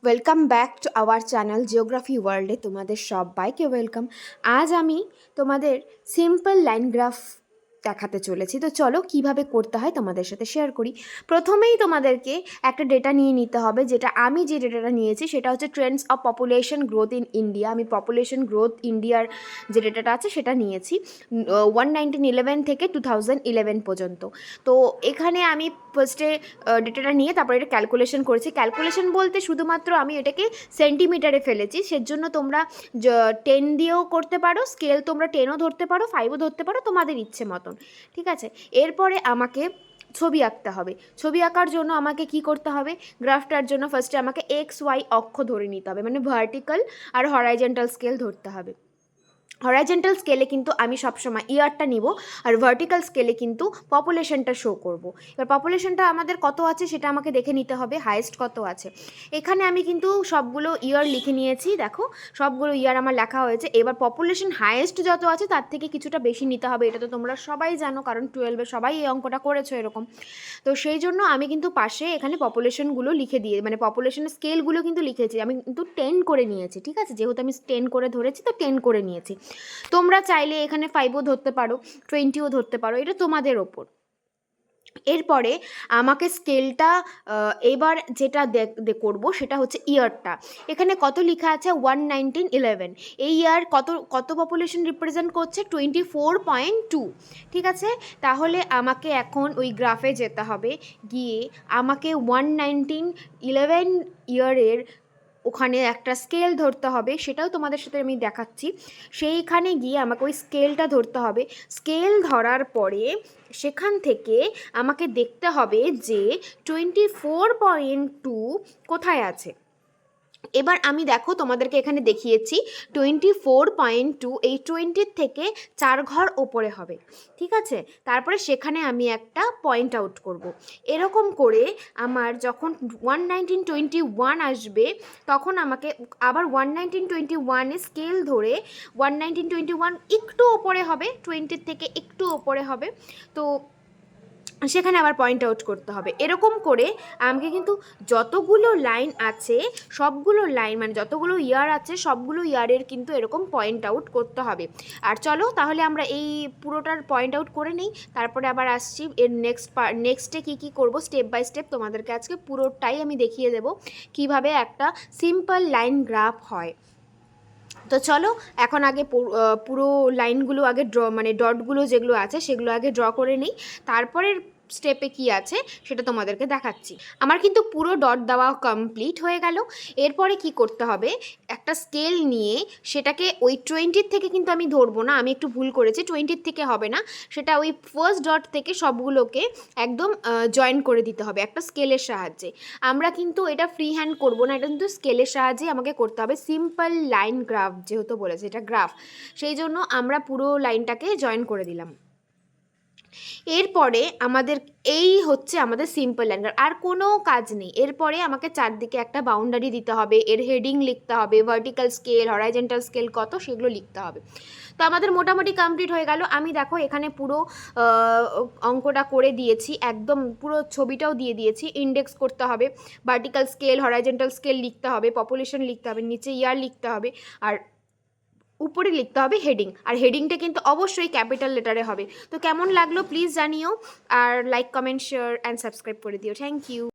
Welcome back to our channel geography ওয়ার্ল্ডে তোমাদের সবাইকে ওয়েলকাম। আজ আমি তোমাদের সিম্পল লাইন গ্রাফ দেখাতে চলেছি। তো চলো কিভাবে করতে হয় তোমাদের সাথে শেয়ার করি। প্রথমেই তোমাদেরকে একটা ডেটা নিয়ে নিতে হবে, যেটা আমি যে ডেটাটা নিয়েছি সেটা হচ্ছে Trends of population growth in India. আমি পপুলেশন গ্রোথ ইন্ডিয়ার যে ডেটাটা আছে সেটা নিয়েছি 1911 থেকে 2011 পর্যন্ত। তো এখানে আমি ফার্স্টে ডেটাটা নিয়ে তারপরে এটা ক্যালকুলেশন করেছি। ক্যালকুলেশন বলতে শুধুমাত্র আমি এটাকে সেন্টিমিটারে ফেলেছি, সেজন্য তোমরা 10 দিয়েও করতে পারো, স্কেল তোমরা 10ও ধরতে পারো, 5ও ধরতে পারো, তোমাদের ইচ্ছে মতন, ঠিক আছে। এরপরে আমাকে ছবি আঁকতে হবে। ছবি আঁকার জন্য আমাকে কি করতে হবে, গ্রাফটার জন্য ফার্স্টে আমাকে XY অক্ষ ধরে নিতে হবে, মানে ভার্টিক্যাল আর হরাইজন্টাল স্কেল ধরতে হবে। হরাইজন্টাল স্কেলে কিন্তু আমি সবসময় ইয়ারটা নিব, আর ভার্টিক্যাল স্কেলে কিন্তু পপুলেশনটা শো করব। এবার পপুলেশনটা আমাদের কত আছে সেটা আমাকে দেখে নিতে হবে, হাইয়েস্ট কত আছে। এখানে আমি কিন্তু সবগুলো ইয়ার লিখে নিয়েছি, দেখো সবগুলো ইয়ার আমার লেখা হয়েছে। এবার পপুলেশন হাইয়েস্ট যত আছে তার থেকে কিছুটা বেশি নিতে হবে, এটা তো তোমরা সবাই জানো, কারণ 12-এ সবাই এই অঙ্কটা করেছো এরকম। তো সেই জন্য আমি কিন্তু পাশে এখানে পপুলেশনগুলো লিখে দিয়ে, মানে পপুলেশনের স্কেলগুলো কিন্তু লিখেছি, আমি কিন্তু 10 করে নিয়েছি, ঠিক আছে। যেহেতু আমি 10 করে ধরেছি তো 10 করে নিয়েছি। তোমরা চাইলে এখানে 5ও ধরতে পারো, 20ও ধরতে পারো, এটা তোমাদের ওপর। এরপরে আমাকে স্কেলটা এবার যেটা করবো সেটা হচ্ছে ইয়ারটা। এখানে কত লেখা আছে 1911, এই ইয়ার কত কত পপুলেশন রিপ্রেজেন্ট করছে 24.2, ঠিক আছে। তাহলে আমাকে এখন ওই গ্রাফে যেতে হবে, গিয়ে আমাকে 1911 ইয়ারের ওখানে একটা স্কেল ধরতে হবে, সেটাও তোমাদের সাথে আমি দেখাচ্ছি। সেইখানে গিয়ে আমাকে ওই স্কেলটা ধরতে হবে। স্কেল ধরার পরে সেখান থেকে আমাকে দেখতে হবে যে 24.2 কোথায় আছে। এবার আমি দেখো তোমাদেরকে এখানে দেখিয়েছি 24.2, এই 20 থেকে 4 ঘর ওপরে হবে, ঠিক আছে। তারপরে সেখানে আমি একটা পয়েন্ট আউট করব। এরকম করে আমার যখন 1921 আসবে তখন আমাকে আবার 1921-এ স্কেল ধরে 1921 একটু ওপরে হবে, 20 থেকে একটু ওপরে হবে, তো সেখানে আবার পয়েন্ট আউট করতে হবে। এরকম করে আমাকে কিন্তু যতগুলো লাইন আছে সবগুলো লাইন, মানে যতগুলো ইয়ার আছে সবগুলো ইয়ারের কিন্তু এরকম পয়েন্ট আউট করতে হবে। আর চলো তাহলে আমরা এই পুরোটার পয়েন্ট আউট করে নিই, তারপরে আবার আসছি এর নেক্সটে কী করব স্টেপ বাই স্টেপ তোমাদেরকে আজকে পুরোটাই আমি দেখিয়ে দেবো কিভাবে একটা সিম্পল লাইন গ্রাফ হয়। তো চলো এখন আগে পুরো লাইনগুলো আগে মানে ডটগুলো যেগুলো আছে সেগুলো আগে ড্র করে নিই, তারপরের স্টেপে কি আছে সেটা তোমাদেরকে দেখাচ্ছি। আমার কিন্তু পুরো ডট দেওয়া কমপ্লিট হয়ে গেল। এরপরে কি করতে হবে, একটা স্কেল নিয়ে সেটাকে ওই 20 থেকে কিন্তু আমি ধরবো না, আমি একটু ভুল করেছি, 20 থেকে হবে না, সেটা ওই ফার্স্ট ডট থেকে সবগুলোকে একদম জয়েন করে দিতে হবে একটা স্কেলের সাহায্যে। আমরা কিন্তু এটা ফ্রি হ্যান্ড করবো না, এটা কিন্তু স্কেলের সাহায্যে আমাকে করতে হবে। সিম্পল লাইন গ্রাফ যেহেতু বলেছে এটা গ্রাফ, সেই জন্য আমরা পুরো লাইনটাকে জয়েন করে দিলাম। এরপরে আমাদের এই হচ্ছে আমাদের সিম্পল লাইন, আর কোনো কাজ নেই। এরপরে আমাকে চারদিকে একটা বাউন্ডারি দিতে হবে, এর হেডিং লিখতে হবে, ভার্টিক্যাল স্কেল হরাইজন্টাল স্কেল কত সেগুলো লিখতে হবে। তো আমাদের মোটামুটি কমপ্লিট হয়ে গেল। আমি দেখো এখানে পুরো অঙ্কটা করে দিয়েছি, একদম পুরো ছবিটাও দিয়ে দিয়েছি। ইন্ডেক্স করতে হবে, ভার্টিক্যাল স্কেল হরাইজন্টাল স্কেল লিখতে হবে, পপুলেশন লিখতে হবে, নিচে ইয়ার লিখতে হবে, আর উপরে লিখতে হবে হেডিং। আর হেডিংটা কিন্তু অবশ্যই ক্যাপিটাল লেটারে হবে। তো কেমন লাগলো প্লিজ জানিও, আর like comment share and subscribe করে দিও। Thank you.